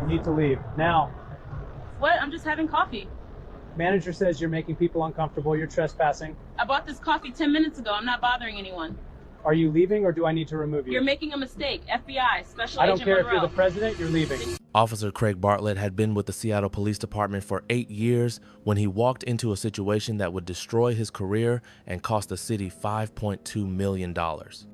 You need to leave. Now. What? I'm just having coffee. Manager says you're making people uncomfortable. You're trespassing. I bought this coffee 10 minutes ago. I'm not bothering anyone. Are you leaving or do I need to remove you? You're making a mistake. FBI, Special I don't Agent care Monroe. if you're the president, you're leaving. Officer Craig Bartlett had been with the Seattle Police Department for 8 years when he walked into a situation that would destroy his career and cost the city $5.2 million.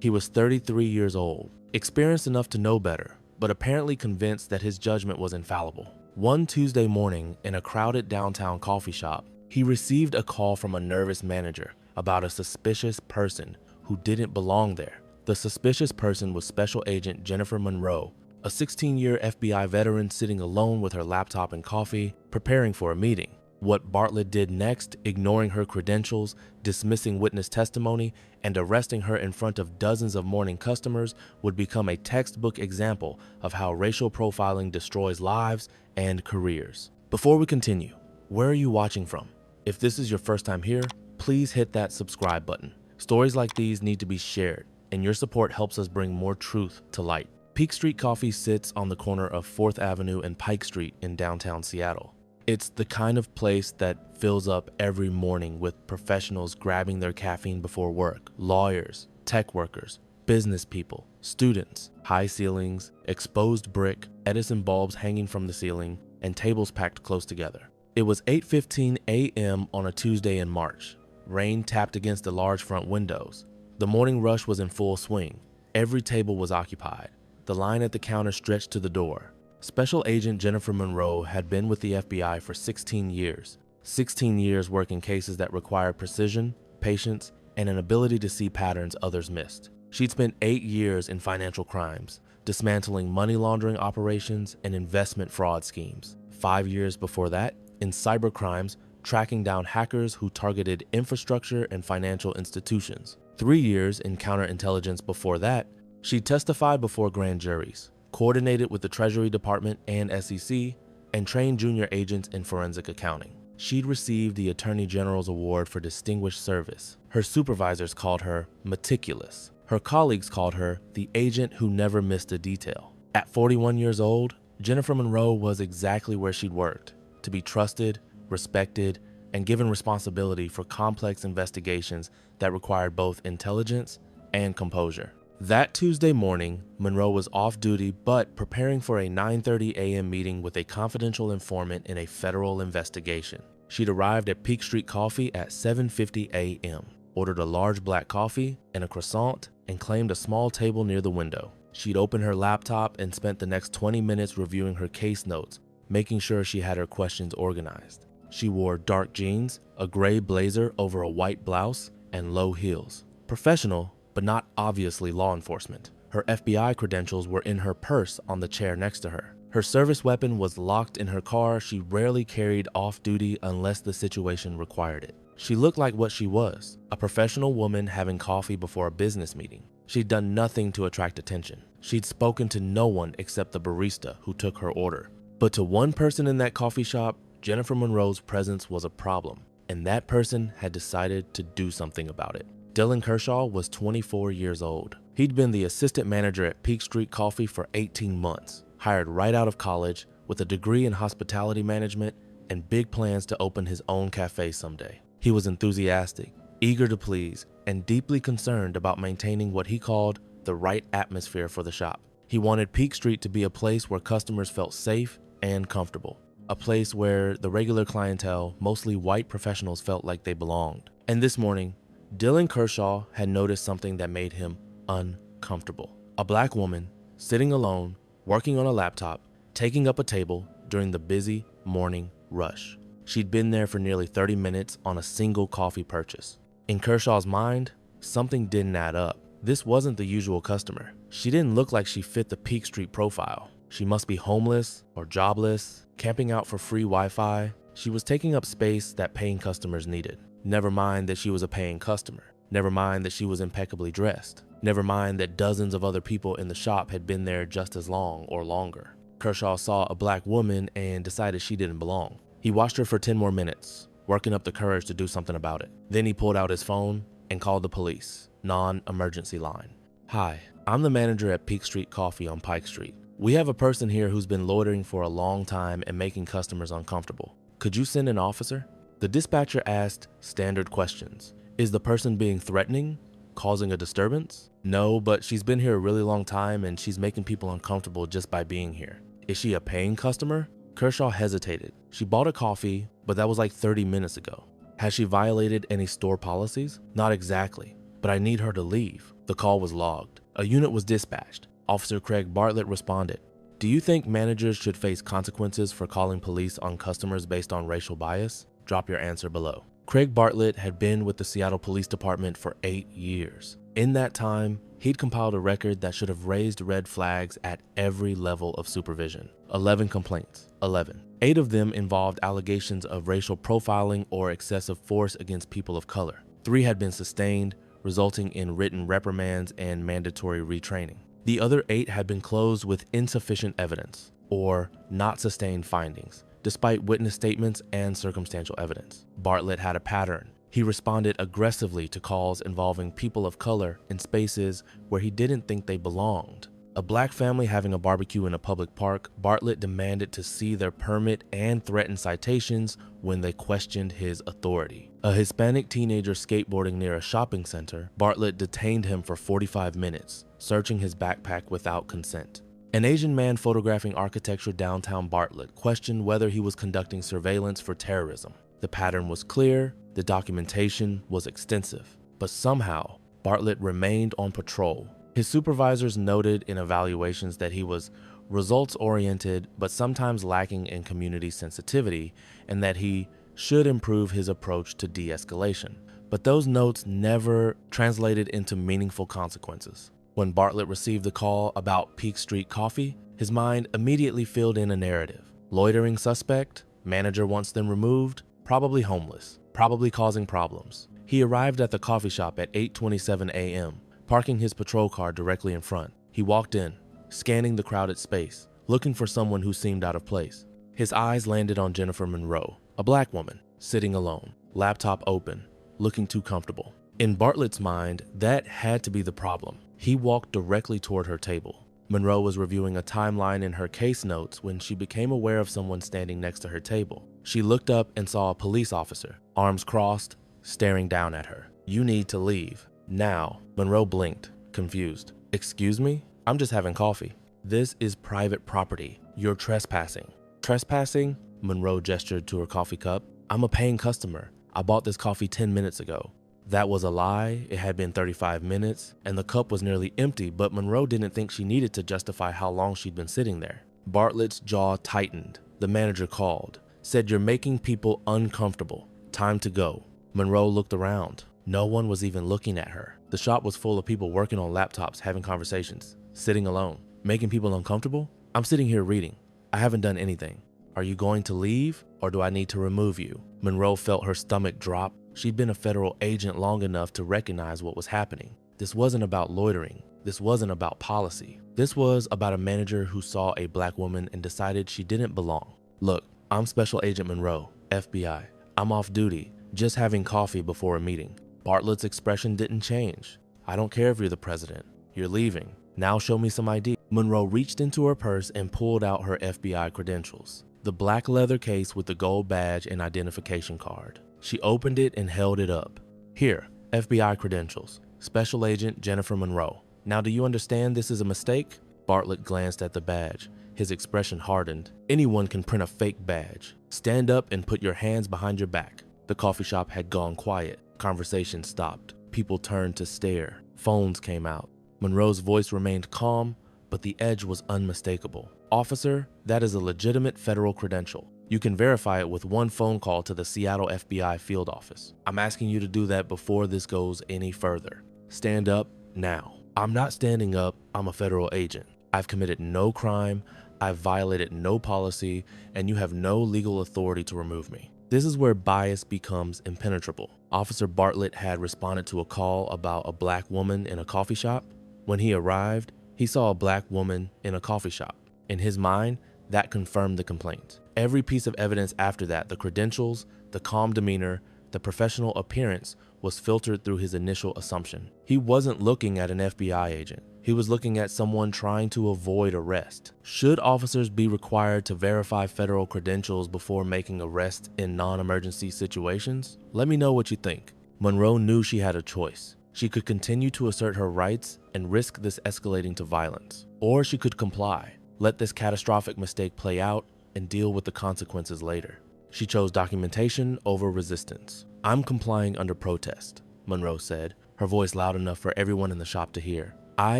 He was 33 years old, experienced enough to know better, but apparently convinced that his judgment was infallible. One Tuesday morning in a crowded downtown coffee shop, he received a call from a nervous manager about a suspicious person who didn't belong there. The suspicious person was Special Agent Jennifer Monroe, a 16-year FBI veteran sitting alone with her laptop and coffee, preparing for a meeting. What Bartlett did next, ignoring her credentials, dismissing witness testimony, and arresting her in front of dozens of morning customers, would become a textbook example of how racial profiling destroys lives and careers. Before we continue, where are you watching from? If this is your first time here, please hit that subscribe button. Stories like these need to be shared, and your support helps us bring more truth to light. Peak Street Coffee sits on the corner of 4th Avenue and Pike Street in downtown Seattle. It's the kind of place that fills up every morning with professionals grabbing their caffeine before work, lawyers, tech workers, business people, students, high ceilings, exposed brick, Edison bulbs hanging from the ceiling, and tables packed close together. It was 8:15 a.m. on a Tuesday in March. Rain tapped against the large front windows. The morning rush was in full swing. Every table was occupied. The line at the counter stretched to the door. Special Agent Jennifer Monroe had been with the FBI for 16 years. 16 years working cases that required precision, patience, and an ability to see patterns others missed. She'd spent 8 years in financial crimes, dismantling money laundering operations and investment fraud schemes. 5 years before that, in cyber crimes, tracking down hackers who targeted infrastructure and financial institutions. 3 years in counterintelligence before that, she testified before grand juries, coordinated with the Treasury Department and SEC, and trained junior agents in forensic accounting. She'd received the Attorney General's Award for Distinguished Service. Her supervisors called her meticulous. Her colleagues called her the agent who never missed a detail. At 41 years old, Jennifer Monroe was exactly where she'd worked, to be trusted, respected, and given responsibility for complex investigations that required both intelligence and composure. That Tuesday morning, Monroe was off duty but preparing for a 9:30 a.m. meeting with a confidential informant in a federal investigation. She'd arrived at Peak Street Coffee at 7:50 a.m., ordered a large black coffee and a croissant, and claimed a small table near the window. She'd opened her laptop and spent the next 20 minutes reviewing her case notes, making sure she had her questions organized. She wore dark jeans, a gray blazer over a white blouse, and low heels. Professional, but not obviously law enforcement. Her FBI credentials were in her purse on the chair next to her. Her service weapon was locked in her car. She rarely carried off duty unless the situation required it. She looked like what she was, a professional woman having coffee before a business meeting. She'd done nothing to attract attention. She'd spoken to no one except the barista who took her order. But to one person in that coffee shop, Jennifer Monroe's presence was a problem, and that person had decided to do something about it. Dylan Kershaw was 24 years old. He'd been the assistant manager at Peak Street Coffee for 18 months, hired right out of college with a degree in hospitality management and big plans to open his own cafe someday. He was enthusiastic, eager to please, and deeply concerned about maintaining what he called the right atmosphere for the shop. He wanted Peak Street to be a place where customers felt safe and comfortable, a place where the regular clientele, mostly white professionals, felt like they belonged. And this morning, Dylan Kershaw had noticed something that made him uncomfortable. A black woman sitting alone, working on a laptop, taking up a table during the busy morning rush. She'd been there for nearly 30 minutes on a single coffee purchase. In Kershaw's mind, something didn't add up. This wasn't the usual customer. She didn't look like she fit the Peak Street profile. She must be homeless or jobless, camping out for free Wi-Fi. She was taking up space that paying customers needed. Never mind that she was a paying customer. Never mind that she was impeccably dressed. Never mind that dozens of other people in the shop had been there just as long or longer. Kershaw saw a black woman and decided she didn't belong. He watched her for 10 more minutes, working up the courage to do something about it. Then he pulled out his phone and called the police, non-emergency line. "Hi, I'm the manager at Peak Street Coffee on Pike Street. "We have a person here who's been loitering for a long time and making customers uncomfortable. Could you send an officer?" The dispatcher asked standard questions. Is the person being threatening? Causing a disturbance? No, but she's been here a really long time and she's making people uncomfortable just by being here. Is she a paying customer? Kershaw hesitated. She bought a coffee, but that was like 30 minutes ago. Has she violated any store policies? Not exactly, but I need her to leave. The call was logged. A unit was dispatched. Officer Craig Bartlett responded. Do you think managers should face consequences for calling police on customers based on racial bias? Drop your answer below. Craig Bartlett had been with the Seattle Police Department for 8 years. In that time, he'd compiled a record that should have raised red flags at every level of supervision. 11 complaints. 11. 8 of them involved allegations of racial profiling or excessive force against people of color. 3 had been sustained, resulting in written reprimands and mandatory retraining. The other 8 had been closed with insufficient evidence, or not sustained findings, despite witness statements and circumstantial evidence. Bartlett had a pattern. He responded aggressively to calls involving people of color in spaces where he didn't think they belonged. A black family having a barbecue in a public park, Bartlett demanded to see their permit and threatened citations when they questioned his authority. A Hispanic teenager skateboarding near a shopping center, Bartlett detained him for 45 minutes, searching his backpack without consent. An Asian man photographing architecture downtown Bartlett questioned whether he was conducting surveillance for terrorism. The pattern was clear, the documentation was extensive, but somehow Bartlett remained on patrol. His supervisors noted in evaluations that he was results-oriented but sometimes lacking in community sensitivity, and that he should improve his approach to de-escalation. But those notes never translated into meaningful consequences. When Bartlett received the call about Peak Street Coffee, his mind immediately filled in a narrative. Loitering suspect, manager wants them removed, probably homeless, probably causing problems. He arrived at the coffee shop at 8:27 a.m., parking his patrol car directly in front. He walked in, scanning the crowded space, looking for someone who seemed out of place. His eyes landed on Jennifer Monroe, a black woman, sitting alone, laptop open, looking too comfortable. In Bartlett's mind, that had to be the problem. He walked directly toward her table. Monroe was reviewing a timeline in her case notes when she became aware of someone standing next to her table. She looked up and saw a police officer, arms crossed, staring down at her. "You need to leave. Now." Monroe blinked, confused. "Excuse me? I'm just having coffee." "This is private property. You're trespassing." "Trespassing?" Monroe gestured to her coffee cup. "I'm a paying customer. I bought this coffee 10 minutes ago." That was a lie. It had been 35 minutes, and the cup was nearly empty, but Monroe didn't think she needed to justify how long she'd been sitting there. Bartlett's jaw tightened. The manager called, said, "You're making people uncomfortable. Time to go." Monroe looked around. No one was even looking at her. The shop was full of people working on laptops, having conversations, sitting alone. Making people uncomfortable? "I'm sitting here reading. I haven't done anything. Are you going to leave, or do I need to remove you?" Monroe felt her stomach drop. She'd been a federal agent long enough to recognize what was happening. This wasn't about loitering. This wasn't about policy. This was about a manager who saw a black woman and decided she didn't belong. "Look, I'm Special Agent Monroe, FBI. I'm off duty, just having coffee before a meeting." Bartlett's expression didn't change. "I don't care if you're the president. You're leaving. Now show me some ID." Monroe reached into her purse and pulled out her FBI credentials. The black leather case with the gold badge and identification card. She opened it and held it up. "Here, FBI credentials. Special Agent Jennifer Monroe. Now do you understand this is a mistake?" Bartlett glanced at the badge. His expression hardened. "Anyone can print a fake badge. Stand up and put your hands behind your back." The coffee shop had gone quiet. Conversation stopped. People turned to stare. Phones came out. Monroe's voice remained calm, but the edge was unmistakable. "Officer, that is a legitimate federal credential. You can verify it with one phone call to the Seattle FBI field office. I'm asking you to do that before this goes any further. Stand up now." "I'm not standing up. I'm a federal agent. I've committed no crime. I've violated no policy, and you have no legal authority to remove me." This is where bias becomes impenetrable. Officer Bartlett had responded to a call about a black woman in a coffee shop. When he arrived, he saw a black woman in a coffee shop. In his mind, that confirmed the complaint. Every piece of evidence after that, the credentials, the calm demeanor, the professional appearance, was filtered through his initial assumption. He wasn't looking at an FBI agent. He was looking at someone trying to avoid arrest. Should officers be required to verify federal credentials before making arrests in non-emergency situations? Let me know what you think. Monroe knew she had a choice. She could continue to assert her rights and risk this escalating to violence. Or she could comply, let this catastrophic mistake play out, and deal with the consequences later. She chose documentation over resistance. "I'm complying under protest," Monroe said, her voice loud enough for everyone in the shop to hear. "I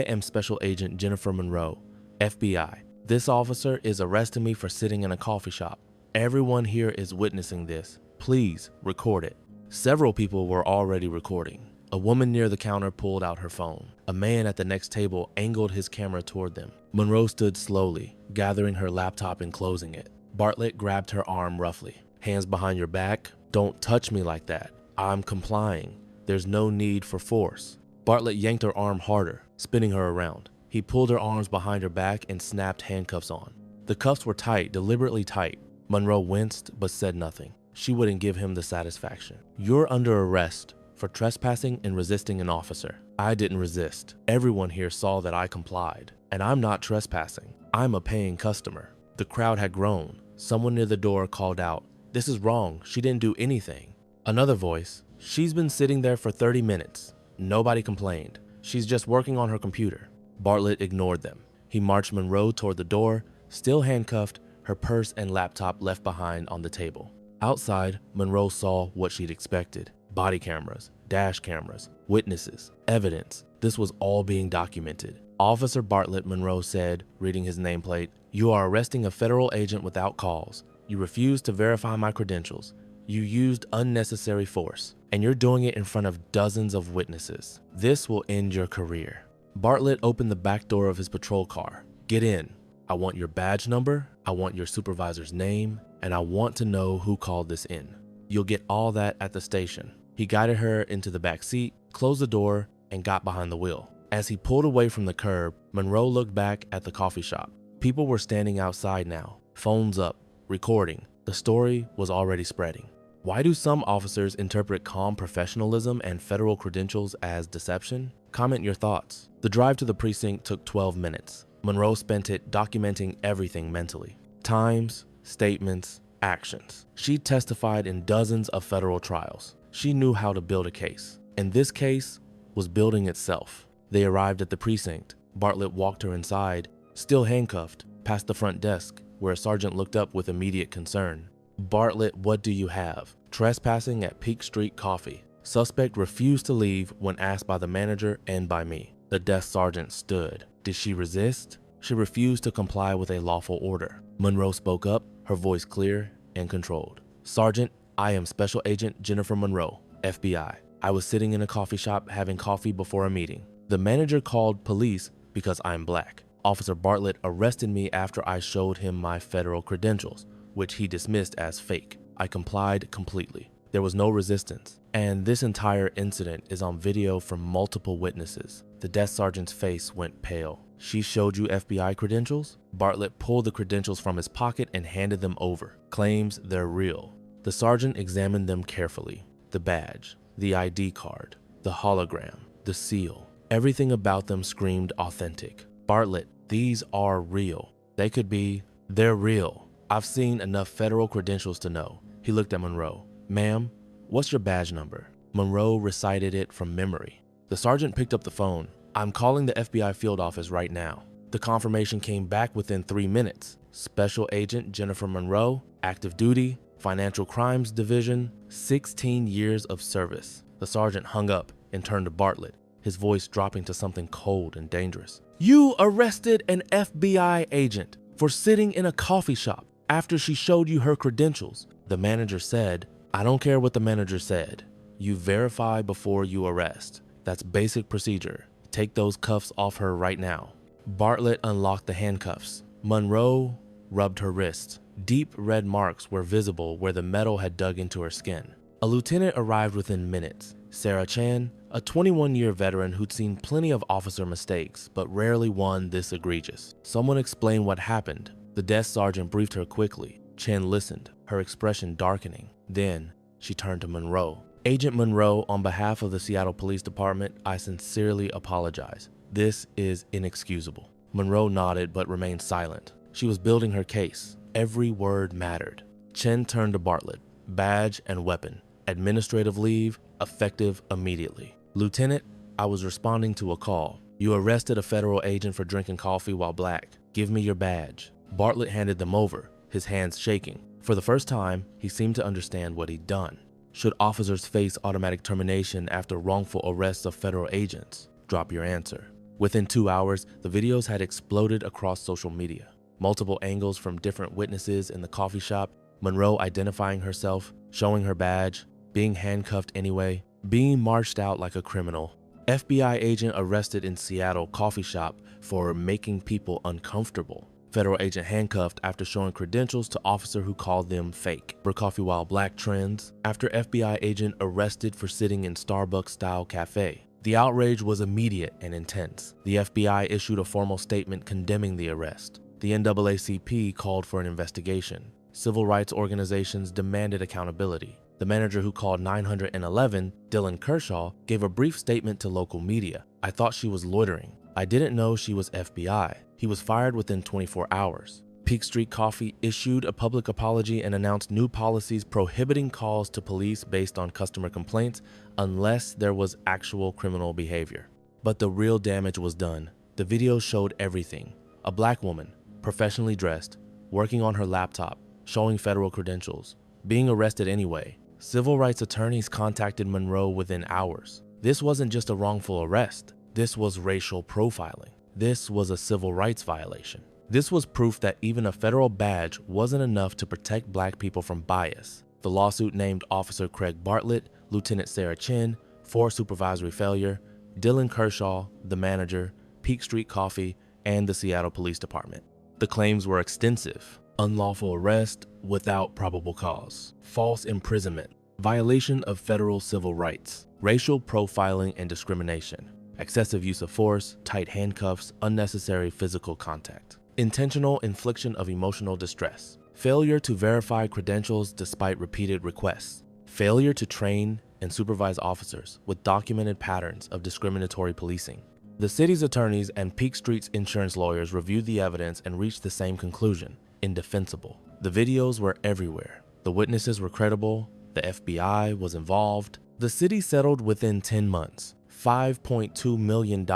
am Special Agent Jennifer Monroe, FBI. This officer is arresting me for sitting in a coffee shop. Everyone here is witnessing this. Please record it." Several people were already recording. A woman near the counter pulled out her phone. A man at the next table angled his camera toward them. Monroe stood slowly, gathering her laptop and closing it. Bartlett grabbed her arm roughly. "Hands behind your back. Don't touch me like that. I'm complying. There's no need for force." Bartlett yanked her arm harder, spinning her around. He pulled her arms behind her back and snapped handcuffs on. The cuffs were tight, deliberately tight. Monroe winced but said nothing. She wouldn't give him the satisfaction. "You're under arrest for trespassing and resisting an officer." "I didn't resist. Everyone here saw that I complied. And I'm not trespassing. I'm a paying customer." The crowd had grown. Someone near the door called out, "This is wrong. She didn't do anything." Another voice, "She's been sitting there for 30 minutes. Nobody complained. She's just working on her computer." Bartlett ignored them. He marched Monroe toward the door, still handcuffed, her purse and laptop left behind on the table. Outside, Monroe saw what she'd expected. Body cameras, dash cameras, witnesses, evidence. This was all being documented. "Officer Bartlett," Monroe said, reading his nameplate, "you are arresting a federal agent without cause. You refused to verify my credentials. You used unnecessary force, and you're doing it in front of dozens of witnesses. This will end your career." Bartlett opened the back door of his patrol car. "Get in. I want your badge number, I want your supervisor's name, and I want to know who called this in. You'll get all that at the station." He guided her into the back seat, closed the door, and got behind the wheel. As he pulled away from the curb, Monroe looked back at the coffee shop. People were standing outside now, phones up, recording. The story was already spreading. Why do some officers interpret calm professionalism and federal credentials as deception? Comment your thoughts. The drive to the precinct took 12 minutes. Monroe spent it documenting everything mentally. Times, statements, actions. She testified in dozens of federal trials. She knew how to build a case. And this case was building itself. They arrived at the precinct. Bartlett walked her inside, still handcuffed, past the front desk, where a sergeant looked up with immediate concern. "Bartlett, what do you have?" "Trespassing at Peak Street Coffee." Suspect refused to leave when asked by the manager and by me. The desk sergeant stood. "Did she resist?" "She refused to comply with a lawful order." Monroe spoke up, her voice clear and controlled. "Sergeant, I am Special Agent Jennifer Monroe, FBI. I was sitting in a coffee shop having coffee before a meeting. The manager called police because I'm black. Officer Bartlett arrested me after I showed him my federal credentials, which he dismissed as fake. I complied completely. There was no resistance. And this entire incident is on video from multiple witnesses." The desk sergeant's face went pale. "She showed you FBI credentials?" Bartlett pulled the credentials from his pocket and handed them over. Claims they're real. The sergeant examined them carefully. The badge, the ID card, the hologram, the seal. Everything about them screamed authentic. "Bartlett, these are real. They're real. I've seen enough federal credentials to know." He looked at Monroe. "Ma'am, what's your badge number?" Monroe recited it from memory. The sergeant picked up the phone. "I'm calling the FBI field office right now." The confirmation came back within 3 minutes. "Special Agent Jennifer Monroe, active duty, Financial Crimes Division, 16 years of service." The sergeant hung up and turned to Bartlett, his voice dropping to something cold and dangerous. "You arrested an FBI agent for sitting in a coffee shop after she showed you her credentials." The manager said, "I don't care what the manager said. You verify before you arrest. That's basic procedure. Take those cuffs off her right now." Bartlett unlocked the handcuffs. Monroe rubbed her wrists. Deep red marks were visible where the metal had dug into her skin. A lieutenant arrived within minutes. Sarah Chan, a 21-year veteran who'd seen plenty of officer mistakes, but rarely one this egregious. Someone explained what happened. The desk sergeant briefed her quickly. Chen listened, her expression darkening. Then she turned to Monroe. Agent Monroe, on behalf of the Seattle Police Department, I sincerely apologize. This is inexcusable. Monroe nodded but remained silent. She was building her case. Every word mattered. Chen turned to Bartlett. Badge and weapon. Administrative leave, effective immediately. Lieutenant, I was responding to a call. You arrested a federal agent for drinking coffee while black. Give me your badge. Bartlett handed them over, his hands shaking. For the first time, he seemed to understand what he'd done. Should officers face automatic termination after wrongful arrests of federal agents? Drop your answer. Within 2 hours, the videos had exploded across social media. Multiple angles from different witnesses in the coffee shop, Monroe identifying herself, showing her badge, being handcuffed anyway, being marched out like a criminal. FBI agent arrested in Seattle coffee shop for making people uncomfortable. Federal agent handcuffed after showing credentials to officer who called them fake. For coffee while black trends, after FBI agent arrested for sitting in Starbucks-style cafe. The outrage was immediate and intense. The FBI issued a formal statement condemning the arrest. The NAACP called for an investigation. Civil rights organizations demanded accountability. The manager who called 911, Dylan Kershaw, gave a brief statement to local media. I thought she was loitering. I didn't know she was FBI. He was fired within 24 hours. Peak Street Coffee issued a public apology and announced new policies prohibiting calls to police based on customer complaints unless there was actual criminal behavior. But the real damage was done. The video showed everything. A black woman, professionally dressed, working on her laptop, showing federal credentials, being arrested anyway. Civil rights attorneys contacted Monroe within hours. This wasn't just a wrongful arrest. This was racial profiling. This was a civil rights violation. This was proof that even a federal badge wasn't enough to protect black people from bias. The lawsuit named Officer Craig Bartlett, Lieutenant Sarah Chen, for supervisory failure, Dylan Kershaw, the manager, Peak Street Coffee, and the Seattle Police Department. The claims were extensive. Unlawful arrest without probable cause, false imprisonment, violation of federal civil rights, racial profiling and discrimination, excessive use of force, tight handcuffs, unnecessary physical contact, intentional infliction of emotional distress, failure to verify credentials despite repeated requests, failure to train and supervise officers with documented patterns of discriminatory policing. The city's attorneys and Peak Street's insurance lawyers reviewed the evidence and reached the same conclusion: indefensible. The videos were everywhere. The witnesses were credible. The FBI was involved. The city settled within 10 months. $5.2 million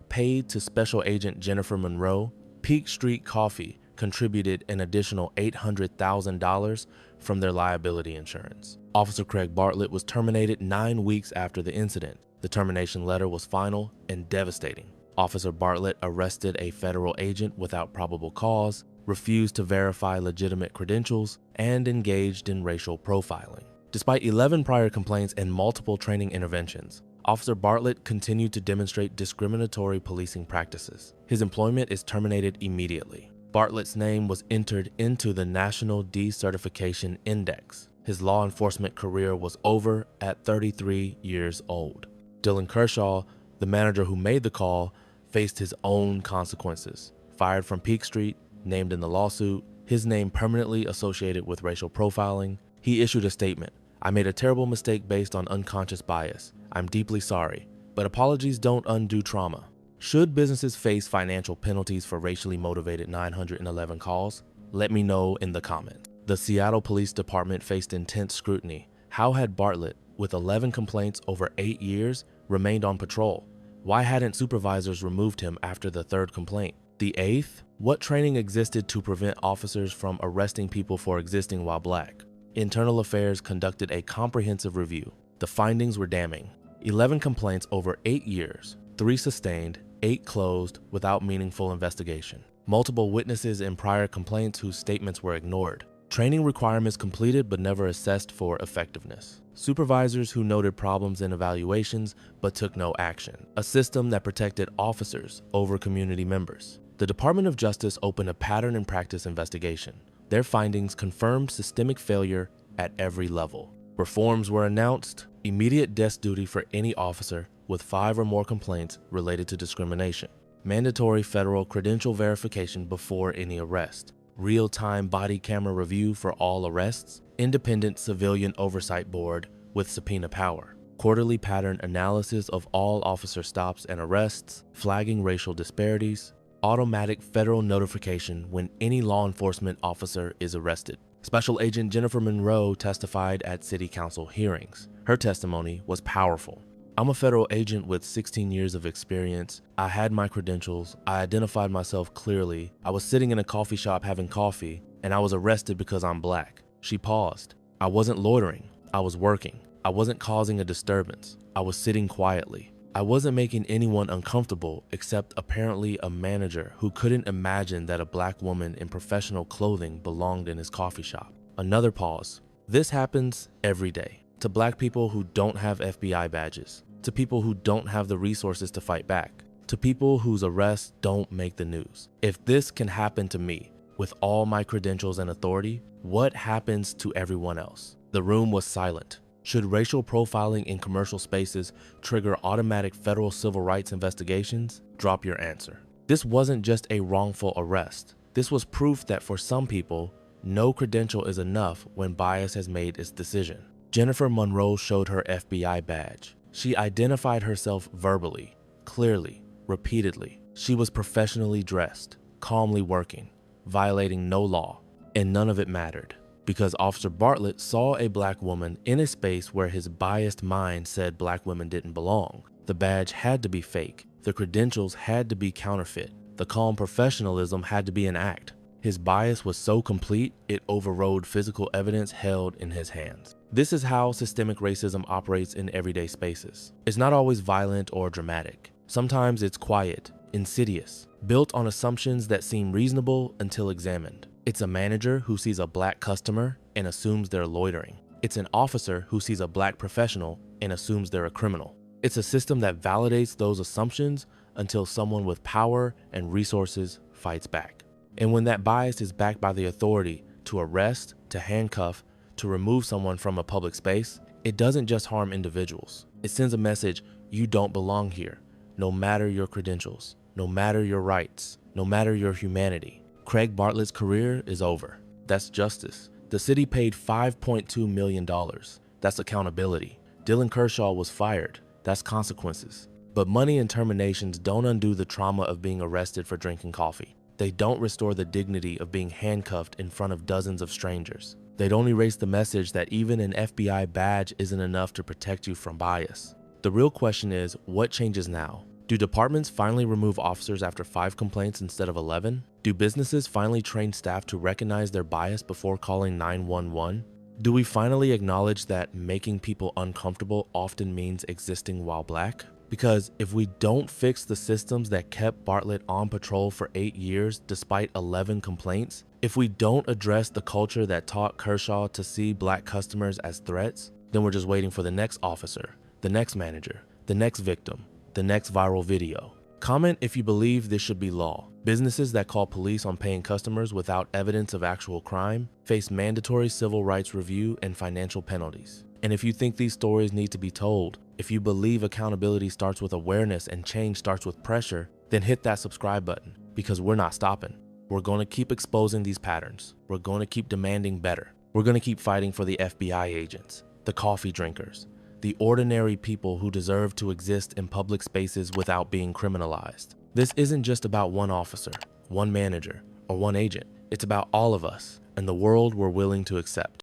paid to Special Agent Jennifer Monroe. Peak Street Coffee contributed an additional $800,000 from their liability insurance. Officer Craig Bartlett was terminated 9 weeks after the incident. The termination letter was final and devastating. Officer Bartlett arrested a federal agent without probable cause, refused to verify legitimate credentials, and engaged in racial profiling. Despite 11 prior complaints and multiple training interventions, Officer Bartlett continued to demonstrate discriminatory policing practices. His employment is terminated immediately. Bartlett's name was entered into the National Decertification Index. His law enforcement career was over at 33 years old. Dylan Kershaw, the manager who made the call, faced his own consequences. Fired from Peak Street, named in the lawsuit, his name permanently associated with racial profiling. He issued a statement. I made a terrible mistake based on unconscious bias. I'm deeply sorry, but apologies don't undo trauma. Should businesses face financial penalties for racially motivated 911 calls? Let me know in the comments. The Seattle Police Department faced intense scrutiny. How had Bartlett, with 11 complaints over 8 years, remained on patrol? Why hadn't supervisors removed him after the 3rd complaint? The 8th? What training existed to prevent officers from arresting people for existing while black? Internal Affairs conducted a comprehensive review. The findings were damning. 11 complaints over 8 years, 3 sustained, 8 closed without meaningful investigation. Multiple witnesses in prior complaints whose statements were ignored. Training requirements completed but never assessed for effectiveness. Supervisors who noted problems in evaluations but took no action. A system that protected officers over community members. The Department of Justice opened a pattern and practice investigation. Their findings confirmed systemic failure at every level. Reforms were announced: immediate desk duty for any officer with 5 or more complaints related to discrimination, mandatory federal credential verification before any arrest, real-time body camera review for all arrests, independent civilian oversight board with subpoena power, quarterly pattern analysis of all officer stops and arrests, flagging racial disparities, automatic federal notification when any law enforcement officer is arrested. Special Agent Jennifer Monroe testified at City Council hearings. Her testimony was powerful. I'm a federal agent with 16 years of experience. I had my credentials. I identified myself clearly. I was sitting in a coffee shop having coffee, and I was arrested because I'm black. She paused. I wasn't loitering. I was working. I wasn't causing a disturbance. I was sitting quietly. I wasn't making anyone uncomfortable except apparently a manager who couldn't imagine that a black woman in professional clothing belonged in his coffee shop. Another pause. This happens every day. To black people who don't have FBI badges, to people who don't have the resources to fight back, to people whose arrests don't make the news. If this can happen to me, with all my credentials and authority, what happens to everyone else? The room was silent. Should racial profiling in commercial spaces trigger automatic federal civil rights investigations? Drop your answer. This wasn't just a wrongful arrest. This was proof that for some people, no credential is enough when bias has made its decision. Jennifer Monroe showed her FBI badge. She identified herself verbally, clearly, repeatedly. She was professionally dressed, calmly working, violating no law, and none of it mattered because Officer Bartlett saw a black woman in a space where his biased mind said black women didn't belong. The badge had to be fake. The credentials had to be counterfeit. The calm professionalism had to be an act. His bias was so complete, it overrode physical evidence held in his hands. This is how systemic racism operates in everyday spaces. It's not always violent or dramatic. Sometimes it's quiet, insidious, built on assumptions that seem reasonable until examined. It's a manager who sees a black customer and assumes they're loitering. It's an officer who sees a black professional and assumes they're a criminal. It's a system that validates those assumptions until someone with power and resources fights back. And when that bias is backed by the authority to arrest, to handcuff, to remove someone from a public space, it doesn't just harm individuals. It sends a message, you don't belong here, no matter your credentials, no matter your rights, no matter your humanity. Craig Bartlett's career is over. That's justice. The city paid $5.2 million. That's accountability. Dylan Kershaw was fired. That's consequences. But money and terminations don't undo the trauma of being arrested for drinking coffee. They don't restore the dignity of being handcuffed in front of dozens of strangers. They don't erase the message that even an FBI badge isn't enough to protect you from bias. The real question is, what changes now? Do departments finally remove officers after 5 complaints instead of 11? Do businesses finally train staff to recognize their bias before calling 911? Do we finally acknowledge that making people uncomfortable often means existing while black? Because if we don't fix the systems that kept Bartlett on patrol for 8 years despite 11 complaints, if we don't address the culture that taught Kershaw to see black customers as threats, then we're just waiting for the next officer, the next manager, the next victim, the next viral video. Comment if you believe this should be law. Businesses that call police on paying customers without evidence of actual crime face mandatory civil rights review and financial penalties. And if you think these stories need to be told, if you believe accountability starts with awareness and change starts with pressure, then hit that subscribe button because we're not stopping. We're going to keep exposing these patterns. We're going to keep demanding better. We're going to keep fighting for the FBI agents, the coffee drinkers, the ordinary people who deserve to exist in public spaces without being criminalized. This isn't just about one officer, one manager, or one agent. It's about all of us and the world we're willing to accept.